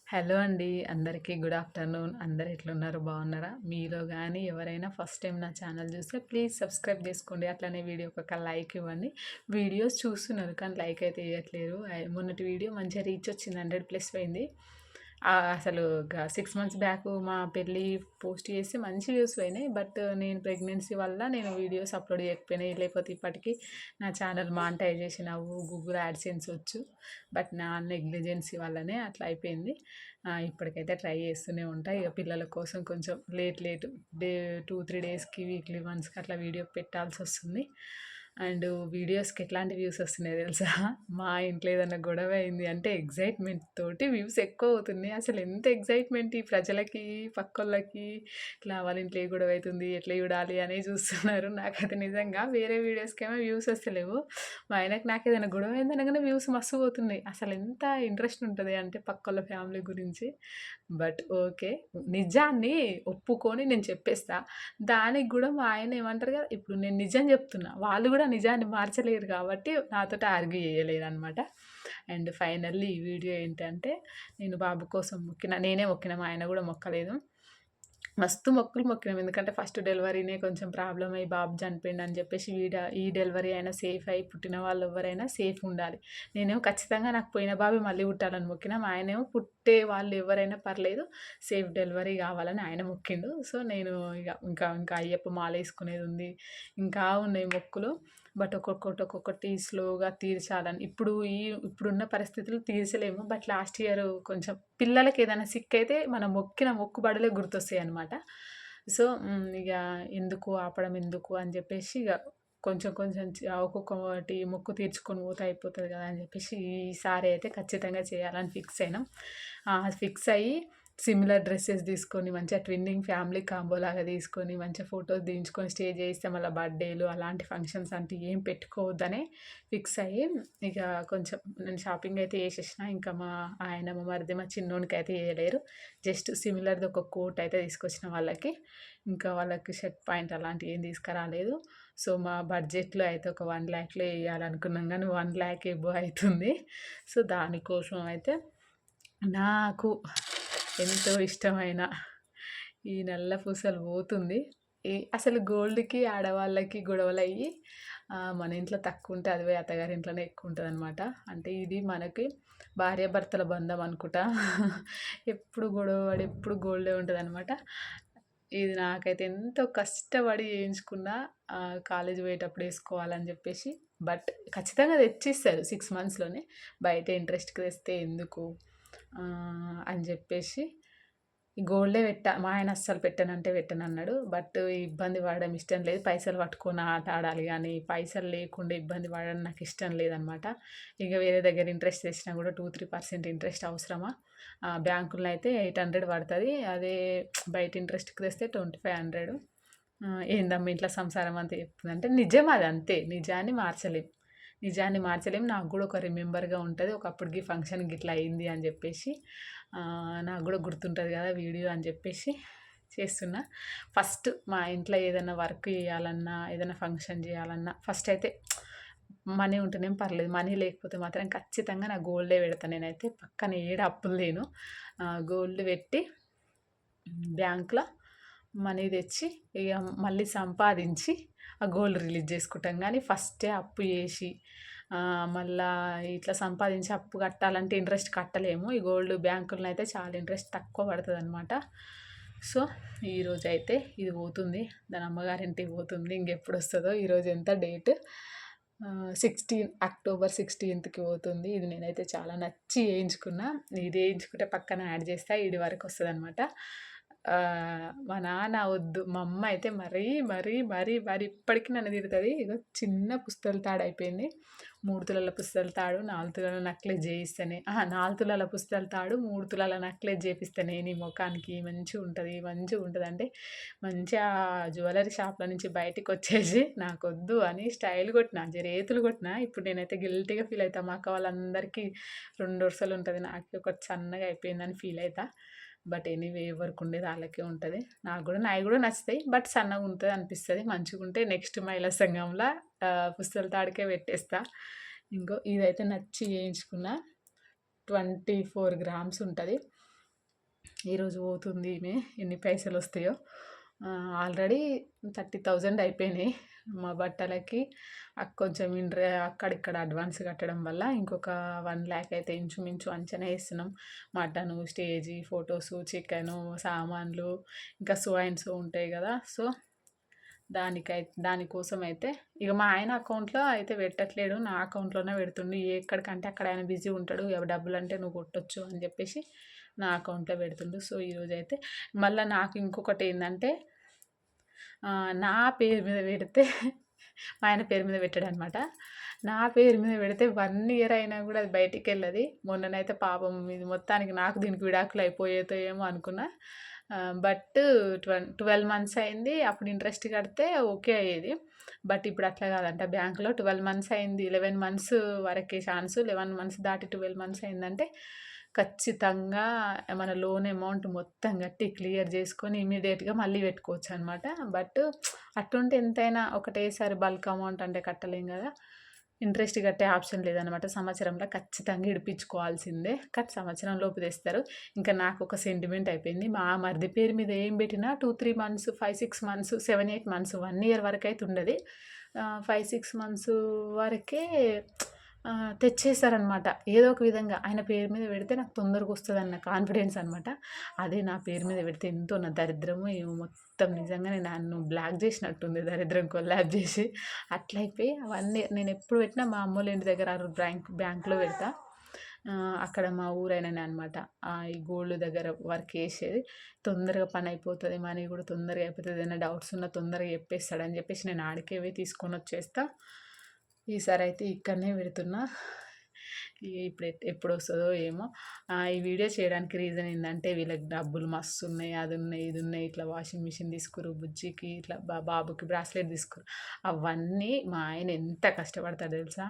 Hello అండి. అందరికీ good afternoon. అందరూ ఎట్లున్నారు? బాగున్నారా? మీలో గాని ఎవరైనా ఫస్ట్ టైమ్ నా ఛానల్ చూస్తే ప్లీజ్ సబ్స్క్రైబ్ చేసుకోండి. అట్లనే వీడియోకి ఒక లైక్ ఇవ్వండి. వీడియోస్ చూస్తున్నారు కానీ లైక్ అయితే ఇయ్యట్లేరు. మొన్నటి వీడియో మంచిగా రీచ్ వచ్చింది. 100+ పోయింది. అసలు 6 మంత్స్ బ్యాక్ మా పెళ్ళి పోస్ట్ చేసి మంచి వ్యూస్ పోయినాయి. బట్ నేను ప్రెగ్నెన్సీ వల్ల నేను వీడియోస్ అప్లోడ్ చేయకపోయినాయి. లేకపోతే ఇప్పటికి నా ఛానల్ మానిటైజేషన్ గూగుల్ యాడ్సెన్స్ వచ్చు. బట్ నా నెగ్లిజెన్సీ వల్లనే అట్లా అయిపోయింది. ఇప్పటికైతే ట్రై చేస్తూనే ఉంటా. ఇక పిల్లల కోసం కొంచెం లేట్ డే 2-3 డేస్‌కి వీక్లీ వన్స్‌కి అట్లా వీడియో పెట్టాల్సొస్తుంది. అండ్ వీడియోస్‌కి ఎట్లాంటి వ్యూస్ వస్తున్నాయో తెలుసా? మా ఇంట్లో ఏదన్నా గొడవ అయింది అంటే ఎక్సైట్‌మెంట్ తోటి వ్యూస్ ఎక్కువ అవుతున్నాయి. అసలు ఎంత ఎక్సైట్‌మెంట్ ఈ ప్రజలకి, పక్కోళ్ళకి ఇట్లా వాళ్ళ ఇంట్లో ఏ గొడవ అయితుంది, ఎట్లా చూడాలి అని చూస్తున్నారు. నాకైతే నిజంగా వేరే వీడియోస్‌కేమో వ్యూస్ వస్తలేవు. మా ఆయనకి నాకేదైనా గొడవ అయిందనగానే వ్యూస్ మస్తు పోతున్నాయి. అసలు ఎంత ఇంట్రెస్ట్ ఉంటది అంటే పక్కోళ్ళ ఫ్యామిలీ గురించి. But okay. నిజాన్ని ఒప్పుకొని నేను చెప్పేస్తా. దానికి గూడా మా ఆయన ఏమంటారు కదా! ఇప్పుడు నేను నిజం చెప్తున్నా. వాళ్ళు గూడా నిజాన్ని మార్చలేరు కాబట్టి నాతోటి ఆర్గ్యూ చేయలేరనమాట. అండ్ ఫైనల్లీ ఈ వీడియో ఏంటంటే నేను బాబు కోసం మొక్కిన. నేనే మొక్కిన. మా ఆయన గూడా మొక్కలేదు. మస్తు మొక్కులు మొక్కినాం. ఎందుకంటే ఫస్ట్ డెలివరీనే కొంచెం ప్రాబ్లమ్ అయ్యి బాబు చనిపోయిండని చెప్పేసి ఈ డెలివరీ అయినా సేఫ్ అయ్యి పుట్టిన వాళ్ళు ఎవ్వరైనా సేఫ్ ఉండాలి. నేనేమో ఖచ్చితంగా నాకు పోయిన బాబే మళ్ళీ పుట్టాలని మొక్కిన. మా ఆయనేమో పుట్టే వాళ్ళు ఎవరైనా పర్లేదు సేఫ్ డెలివరీ కావాలని ఆయన మొక్కిండు. సో, నేను ఇంకా అయ్యప్ప మాలేసుకునేది ఉంది. ఇంకా ఉన్నాయి మొక్కులు. బట్ ఒక్కొక్కటి స్లోగా తీర్చాలని. ఇప్పుడున్న పరిస్థితుల్లో తీర్చలేము. బట్ లాస్ట్ ఇయర్ కొంచెం పిల్లలకి ఏదైనా సిక్ అయితే మనం మొక్కిన మొక్కుబడులే గుర్తొస్తాయన్నమాట. సో, ఇగ ఎందుకు ఆపడం ఎందుకు అని చెప్పేసి ఇగ కొంచెం ఒక్కొక్కటి మొక్కు తీర్చుకొని పోతే అయిపోతది కదా! అని చెప్పేసి ఈసారి అయితే ఖచ్చితంగా చేయాలని ఫిక్స్ అయినాం. ఫిక్స్ అయ్యి సిమిలర్ డ్రెసెస్ తీసుకొని మంచిగా ట్విన్నింగ్ ఫ్యామిలీ కాంబోలాగా తీసుకొని మంచిగా ఫోటోస్ దించుకొని స్టే చేస్తే మళ్ళీ బర్త్‌డేలు అలాంటి ఫంక్షన్స్ అంటే ఏం పెట్టుకోవద్దనే ఫిక్స్ అయ్యి ఇక కొంచెం నేను షాపింగ్ అయితే చేసేసిన. ఇంకా మా ఆయన, మా మరిది, మా చిన్నోనికైతే చేయలేరు. జస్ట్ సిమిలర్‌ది ఒక కోట్ అయితే తీసుకొచ్చిన వాళ్ళకి. ఇంకా వాళ్ళకి షర్ట్ పాయింట్ అలాంటివి ఏం తీసుకురాలేదు. సో, మా బడ్జెట్‌లో అయితే ఒక 1,00,000లో చేయాలనుకున్నాం గానీ 1,00,000 ఎబోవ్ అయితుంది. సో, దానికోసం అయితే నాకు ఎంతో ఇష్టమైన ఈ నల్ల పూసలు పోతుంది. అసలు గోల్డ్‌కి, ఆడవాళ్ళకి గొడవలయ్యి మన ఇంట్లో తక్కువుంటే అది పోయి అత్తగారి ఇంట్లోనే ఎక్కువుంటదనమాట. అంటే ఇది మనకి భార్యాభర్తల బంధం అనుకుంటా. ఎప్పుడు గొడవ పడి, ఎప్పుడు గోల్డే ఉంటదనమాట. ఇది నాకైతే ఎంతో కష్టపడి చేయించుకున్న కాలేజీ పోయేటప్పుడు ఏసుకోవాలని జెప్పేసి. బట్ ఖచ్చితంగా తెచ్చిస్తారు 6 మంత్స్‌లోనే. బయట ఇంట్రెస్ట్‌కి తెస్తే ఎందుకు అని జెప్పేసి గోల్డే మా ఆయన అస్సలు పెట్టనంటే పెట్టనన్నాడు. బట్ ఇబ్బంది పడడం ఇష్టం లేదు. పైసలు పట్టుకొని ఆట ఆడాలి గానీ, పైసలు లేకుండా ఇబ్బంది పడడం నాకిష్టం లేదనమాట. ఇక వేరే దగ్గర ఇంట్రెస్ట్ తెచ్చినా గూడా 2-3% ఇంట్రెస్ట్ అవసరమా? బ్యాంకుల్లో అయితే 800 పడతది. అదే బయట ఇంట్రెస్ట్‌కి తెస్తే 2500. ఏందమ్మా ఇంట్లో సంసారం అంతా చెప్తుందంటే నిజం అదంతే. నిజాన్ని మార్చలేం. నాకు గూడా ఒక రిమెంబర్‌గా ఉంటది. ఒకప్పుడు ఫంక్షన్ గిట్లా అయింది అని జెప్పేసి. నాకు గూడా గుర్తుంటది గదా! వీడియో అని జెప్పేసి చేస్తున్నా. ఫస్ట్ మా ఇంట్లో ఏదైనా వర్క్ చేయాలన్నా, ఏదైనా ఫంక్షన్ జేయాలన్నా ఫస్ట్ అయితే మనీ ఉంటేనేం పర్లేదు. మనీ లేకపోతే మాత్రం ఖచ్చితంగా నా గోల్డే పెడతా నేనైతే. పక్కన ఏడ అప్పులు తేను. గోల్డ్ పెట్టి బ్యాంక్‌ల మనీ తెచ్చి ఇగ మళ్ళీ సంపాదించి ఆ గోల్డ్ రిలీజ్ చేసుకుంటాం గానీ ఫస్టే అప్పు చేసి మళ్ళా ఇట్లా సంపాదించి అప్పు కట్టాలంటే ఇంట్రెస్ట్ కట్టలేము. ఈ గోల్డ్ బ్యాంకుల్లో అయితే చాలా ఇంట్రెస్ట్ తక్కువ పడతదనమాట. సో, ఈరోజైతే ఇది పోతుంది. దాని అమ్మగారింటికి పోతుంది. ఇంకెప్పుడొస్తదో ఈరోజు ఎంత డేట్ అక్టోబర్ 16కి పోతుంది. ఇది నేనైతే చాలా నచ్చి చేయించుకున్నా. ఇది చేయించుకుంటే పక్కన యాడ్ చేస్తా. ఈడి వరకొస్తదనమాట. మా నాన్న వద్దు. మా అమ్మ అయితే మరీ ఇప్పటికి నన్ను తిడతది. ఇగో చిన్న పుస్తల తాడు అయిపోయింది. 3 తులాల పుస్తల తాడు, 4 తులాల నెక్లెస్ చేయిస్తేనే 4 తులాల పుస్తల తాడు, 3 తులాల నెక్లెస్ చేపిస్తేనే నీ మొఖానికి మంచిగుంటదంటే మంచిగా జ్యువెలరీ షాప్‌లో నుంచి బయటికొచ్చేసి నాకొద్దు అని స్టైల్ కొట్టినా, జరేతులు కొట్టినా. ఇప్పుడు నేనైతే గిల్టీ‌గా ఫీల్ అయితా. మా అక్క వాళ్ళందరికీ 2 వరుసలుంటది. నాకే ఒకటి సన్నగా అయిపోయిందని ఫీల్ అయితా. బట్ ఎనీవే ఎవరికుండేది ఆళ్ళకే ఉంటది. నాయి గూడా నచ్చుతాయి. బట్ సన్నగుంటది అనిపిస్తది. మంచిగుంటే నెక్స్ట్ మహిళా సంఘంలా పుస్తల తాడుకే పెట్టేస్తా. ఇదైతే నచ్చి చేయించుకున్న 24 గ్రామ్స్ ఉంటది. ఈరోజు పోతుంది ఈమె ఎన్ని పైసలు వస్తాయో. ఆల్రెడీ 30,000 అయిపోయినాయి మా బట్టలకి. కొంచెం అక్కడిక్కడ అడ్వాన్స్ కట్టడం వల్ల ఇంకొక 1,00,000 అయితే ఇంచుమించు అంచనా వేస్తున్నాం. మటను, స్టేజీ, ఫొటోసు, చికెను, సామాన్లు, ఇంకా సో అండ్ సో ఉంటాయి కదా. సో దానికోసం అయితే ఇక మా ఆయన అకౌంట్లో అయితే పెట్టట్లేడు, నా అకౌంట్లోనే పెడుతుండు. ఎక్కడికంటే అక్కడ ఆయన బిజీ ఉంటాడు, డబ్బులు అంటే నువ్వు కొట్టొచ్చు అని చెప్పేసి నా అకౌంట్లో పెడుతుండు. సో ఈరోజు అయితే మళ్ళీ నాకు ఇంకొకటి ఏంటంటే, నా పేరు మీద పెడితే మా ఆయన పేరు మీద పెట్టాడు అనమాట. నా పేరు మీద పెడితే 1 ఇయర్ అయినా కూడా అది బయటికి వెళ్ళదు. మొన్ననైతే పాపం ఇది మొత్తానికి నాకు దీనికి విడాకులు అయిపోయేతో అనుకున్నా. బట్ 12 మంత్స్ అయింది. అప్పుడు ఇంట్రెస్ట్ కడితే ఓకే అయ్యేది. బట్ ఇప్పుడు అట్లా కాదంట. బ్యాంకులో 12 మంత్స్ అయింది, 11 మంత్స్ వరకే ఛాన్సు. 11 మంత్స్ దాటి 12 మంత్స్ అయిందంటే ఖచ్చితంగా మన లోన్ అమౌంట్ మొత్తం కట్టి క్లియర్ చేసుకొని ఇమీడియట్గా మళ్ళీ పెట్టుకోవచ్చు అనమాట. బట్ అట్టుంటే ఎంతైనా ఒకటేసారి బల్క్ అమౌంట్ అంటే కట్టలేం కదా. ఇంట్రెస్ట్ కట్టే ఆప్షన్ లేదనమాట. సంవత్సరంలో ఖచ్చితంగా ఇడిపించుకోవాల్సిందే. సంవత్సరం లోపు తెస్తారు. ఇంకా నాకు ఒక సెంటిమెంట్ అయిపోయింది. మా మరిది పేరు మీద ఏం పెట్టినా 2-3 మంత్స్, 5-6 మంత్స్, 7-8 మంత్స్, 1 ఇయర్ వరకు అయితే ఉండదు. 5-6 మంత్స్ వరకే తెచ్చేస్తారనమాట. ఏదో ఒక విధంగా ఆయన పేరు మీద పెడితే నాకు తొందరగా వస్తుందన్న కాన్ఫిడెన్స్ అనమాట. అదే నా పేరు మీద పెడితే ఎంతో నా దరిద్రము ఏమో మొత్తం నిజంగానే నన్ను బ్లాక్ చేసినట్టుంది, దరిద్రం కొల్లాబ్ చేసి. అట్లా అయిపోయి అవన్నీ నేను ఎప్పుడు పెట్టినా మా అమ్మోళ్ళ ఇంటి దగ్గర బ్యాంక్లో పెడతా. అక్కడ మా ఊరైననే అనమాట. ఈ గోల్డ్ దగ్గర వర్క్ చేసేది. తొందరగా పని అయిపోతుంది, మనీ కూడా తొందరగా అయిపోతుంది. ఏదైనా డౌట్స్ ఉన్నా తొందరగా చెప్పేస్తాడని చెప్పేసి నేను ఆడికే పోయి తీసుకొని వచ్చేస్తా. ఈసారి అయితే ఇక్కడనే పెడుతున్నా. ఇప్పుడు ఎప్పుడు వస్తుందో ఏమో. ఈ వీడియో చేయడానికి రీజన్ ఏంటంటే వీళ్ళకి డబ్బులు మస్తు ఉన్నాయి, అది ఉన్నాయి, ఇది ఉన్నాయి. ఇట్లా వాషింగ్ మిషన్ తీసుకురు, బుజ్జికి ఇట్లా బాబుకి బ్రాస్లెట్ తీసుకురు. అవన్నీ మా ఆయన ఎంత కష్టపడతాడు తెలుసా.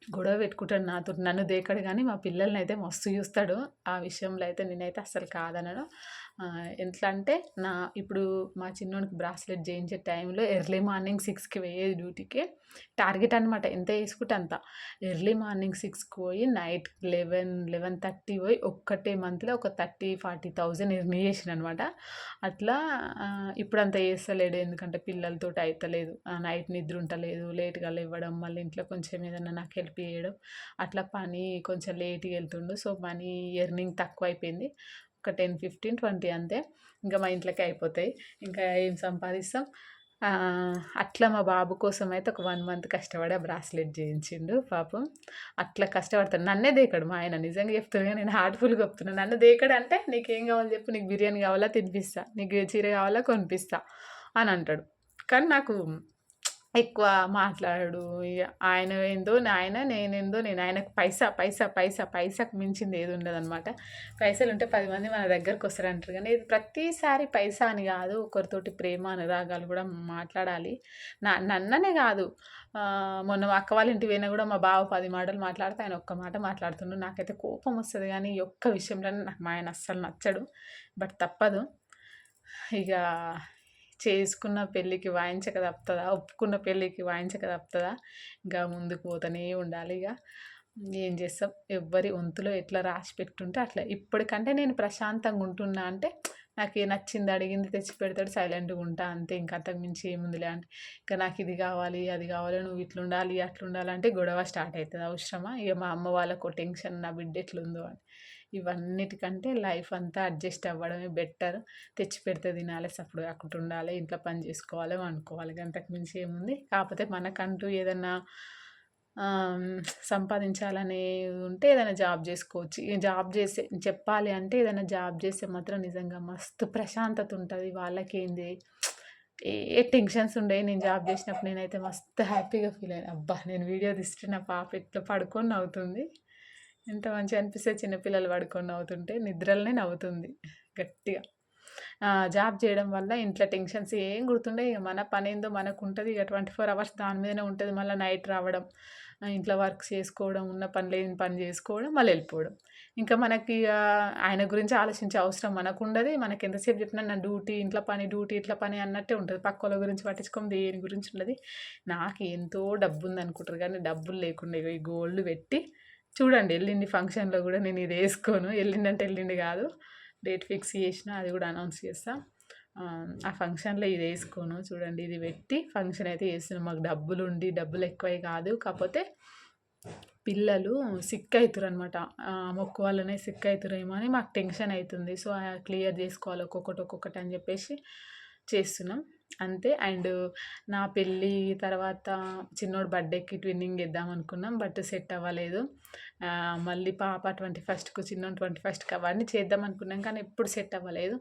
గొడవ పెట్టుకుంటాడు నాతో, నన్ను దేకడు కానీ మా పిల్లల్ని అయితే మస్తు చూస్తాడు. ఆ విషయంలో అయితే నేనైతే అస్సలు కాదనను. ఎట్లా అంటే ఇప్పుడు మా చిన్నోనికి బ్రాస్లెట్ చేయించే టైంలో ఎర్లీ మార్నింగ్ 6కి పోయేది డ్యూటీకి. టార్గెట్ అనమాట, ఎంత వేసుకుంటే అంత. ఎర్లీ మార్నింగ్ 6కి పోయి నైట్ 11-11:30 పోయి ఒక్కటే మంత్లో ఒక 30,000-40,000 ఎర్న్ చేసిన అనమాట. అట్లా ఇప్పుడు అంత చేస్తలేడు, ఎందుకంటే పిల్లలతో అవుతలేదు, నైట్ నిద్ర ఉండలేదు, లేట్గా లేవడం, మళ్ళీ ఇంట్లో కొంచెం ఏదన్నా నాకు హెల్ప్ చేయడం, అట్లా పని కొంచెం లేట్గా వెళ్తుండు. సో మనీ ఎర్నింగ్ తక్కువ అయిపోయింది. ఒక 10-15-20 అంతే. ఇంకా మా ఇంట్లోకి అయిపోతాయి. ఇంకా ఏం సంపాదిస్తాం. అట్లా మా బాబు కోసం అయితే ఒక 1 మంత్ కష్టపడి ఆ బ్రాస్లెట్ చేయించిండు పాపం. అట్లా కష్టపడతాడు. నన్నే దేకడు మా ఆయన, నిజంగా చెప్తున్నా, నేను హార్ట్ఫుల్గా చెప్తున్నాను. నన్ను దేకడు అంటే నీకేం కావాలో చెప్పు, నీకు బిర్యానీ కావాలా తినిపిస్తా, నీకు చీర కావాలా కొనిపిస్తా అని అంటాడు. కానీ నాకు ఎక్కువ మాట్లాడు. ఇక ఆయన ఏందో ఆయన, నేనేందో నేను. ఆయనకు పైసాకు మించింది ఏది ఉండదనమాట. పైసలుంటే 10 మంది మన దగ్గరకు వస్తారంటారు, కానీ ప్రతిసారి పైసా అని కాదు, ఒకరితోటి ప్రేమ అనురాగాలు కూడా మాట్లాడాలి. నన్ననే కాదు, మొన్న మా అక్క వాళ్ళ ఇంటికి పోయినా కూడా మా బావ 10 మాటలు మాట్లాడితే ఆయన ఒక్క మాట మాట్లాడుతుండు. నాకైతే కోపం వస్తుంది, కానీ ఈ ఒక్క విషయంలోనే నాకు మా ఆయన అస్సలు నచ్చడు. బట్ తప్పదు. ఇక చేసుకున్న పెళ్ళికి వాయించక తప్పుతుందా, ఒప్పుకున్న పెళ్ళికి వాయించక తప్పుతుందా. ఇంకా ముందుకు పోతూనే ఉండాలి. ఇక ఏం చేస్తాం, ఎవ్వరి వంతులో ఎట్లా రాసి పెట్టుంటే అట్లా. ఇప్పటికంటే నేను ప్రశాంతంగా ఉంటున్నా అంటే నాకు ఏ నచ్చింది అడిగింది తెచ్చి పెడతాడు, సైలెంట్గా ఉంటా అంతే. ఇంకా అంతకు మించి ఏముందిలే అంటే, ఇంకా నాకు ఇది కావాలి అది కావాలి, నువ్వు ఇట్లుండాలి అట్లుండాలి అంటే గొడవ స్టార్ట్ అవుతుంది. అవసరమా? ఇక మా అమ్మ వాళ్ళకు టెన్షన్, నా బిడ్డ ఎట్లుందో అని. ఇవన్నిటికంటే లైఫ్ అంతా అడ్జస్ట్ అవ్వడమే బెటర్. తెచ్చి పెడితే తినాలి, సప్పుడు అక్కడ ఉండాలి, ఇంట్లో పని చేసుకోవాలి, వండుకోవాలి, అంతకు మించి ఏముంది. కాకపోతే మనకంటూ ఏదన్నా సంపాదించాలనే ఉంటే ఏదైనా జాబ్ చేసుకోవచ్చు. ఈ జాబ్ చేసే చెప్పాలి అంటే ఏదైనా జాబ్ చేస్తే మాత్రం నిజంగా మస్తు ప్రశాంతత ఉంటుంది. వాళ్ళకేంది ఏ టెన్షన్స్ ఉండవు. నేను జాబ్ చేసినప్పుడు నేనైతే మస్తు హ్యాపీగా ఫీల్ అయ్యాను. అబ్బా, నేను వీడియో తీస్తే నా పాప ఎట్లా పడుకొని నవ్వుతుంది, ఎంత మంచిగా అనిపిస్తుంది. చిన్నపిల్లలు పడుకొని నవ్వుతుంటే నిద్రలనే నవ్వుతుంది గట్టిగా. జాబ్ చేయడం వల్ల ఇంట్లో టెన్షన్స్ ఏం గుర్తుండే. ఇక మన పని ఏందో మనకు ఉంటుంది. ఇక 24 అవర్స్ దాని మీదనే ఉంటుంది. మళ్ళీ నైట్ రావడం, ఇంట్లో వర్క్ చేసుకోవడం, ఉన్న పని లేని పని చేసుకోవడం, మళ్ళీ వెళ్ళిపోవడం. ఇంకా మనకి ఆయన గురించి ఆలోచించే అవసరం మనకు ఉండదు. మనకి ఎంతసేపు చెప్పినా నా డ్యూటీ ఇంట్లో పని, డ్యూటీ ఇట్లా పని అన్నట్టే ఉంటుంది. పక్కల గురించి పట్టించుకోం, దేని గురించి ఉండదు. నాకు ఎంతో డబ్బు ఉంది అనుకుంటారు, కానీ డబ్బులు లేకుండా ఈ గోల్డ్ పెట్టి చూడండి, వెళ్ళింది ఫంక్షన్లో కూడా నేను ఇది వేసుకోను. వెళ్ళిందంటే వెళ్ళింది కాదు, డేట్ ఫిక్స్ చేసిన అది కూడా అనౌన్స్ చేస్తా. ఆ ఫంక్షన్‌లో ఇది వేసుకోను చూడండి. ఇది పెట్టి ఫంక్షన్ అయితే చేస్తున్నాం. మాకు డబ్బులు ఎక్కువే కాదు. కాకపోతే పిల్లలు సిక్ అయితురనమాట. మొక్కు వల్లనే సిక్ అయితురేమో అని మాకు టెన్షన్ అయితుంది. సో, క్లియర్ చేసుకోవాలి ఒక్కొక్కటి అని చెప్పేసి చేస్తున్నాం. అంతే. అండ్ నా పెళ్ళి తర్వాత చిన్నోడి బర్త్‌డేకి ట్విన్నింగ్ చేద్దాం అనుకున్నాం. బట్ సెట్ అవ్వలేదు. మళ్ళీ పాప 21కు చిన్నోడు 21కి అవన్నీ చేద్దాం అనుకున్నాం. కానీ ఎప్పుడు సెట్ అవ్వలేదు.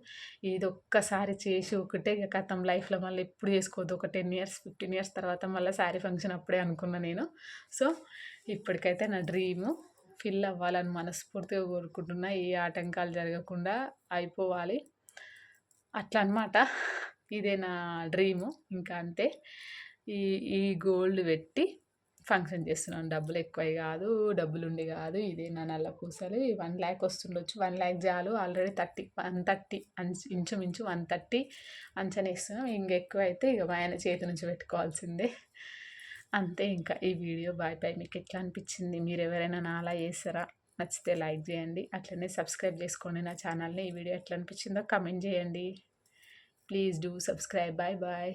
ఇది ఒక్కసారి చేసి ఒకటే ఇక ఖతం లైఫ్‌లో మళ్ళీ ఎప్పుడు చేసుకోవద్దు. ఒక 10 ఇయర్స్, 15 ఇయర్స్ తర్వాత మళ్ళీ శారీ ఫంక్షన్ అప్పుడే అనుకున్నా నేను. సో, ఇప్పటికైతే నా డ్రీము ఫిల్ అవ్వాలని మనస్ఫూర్తిగా కోరుకుంటున్నా. ఏ ఆటంకాలు జరగకుండా అయిపోవాలి. అట్లా అనమాట. ఇదే నా డ్రీము. ఇంకా అంతే. ఈ ఈ గోల్డ్ పెట్టి ఫంక్షన్ చేస్తున్నాను. డబ్బులు ఎక్కువయి కాదు, డబ్బులుండి కాదు. ఇదే నా నల్ల పూసలు 1,00,000 వస్తుండొచ్చు. 1,00,000 చాలు. ఆల్రెడీ 130 ఇంచుమించు 130 అంచనేస్తున్నాం. ఇంకెక్కువైతే ఇక మా ఆయన చేతి నుంచి పెట్టుకోవాల్సిందే. అంతే. ఇంకా ఈ వీడియో బాయ్ బాయ్. మీకు ఎట్లా అనిపించింది? మీరు ఎవరైనా నాలా చేస్తారా? నచ్చితే లైక్ చేయండి. అట్లనే సబ్స్క్రైబ్ చేసుకోండి నా ఛానల్ని. ఈ వీడియో ఎట్లా అనిపించిందో కమెంట్ చేయండి. Please do subscribe. Bye bye.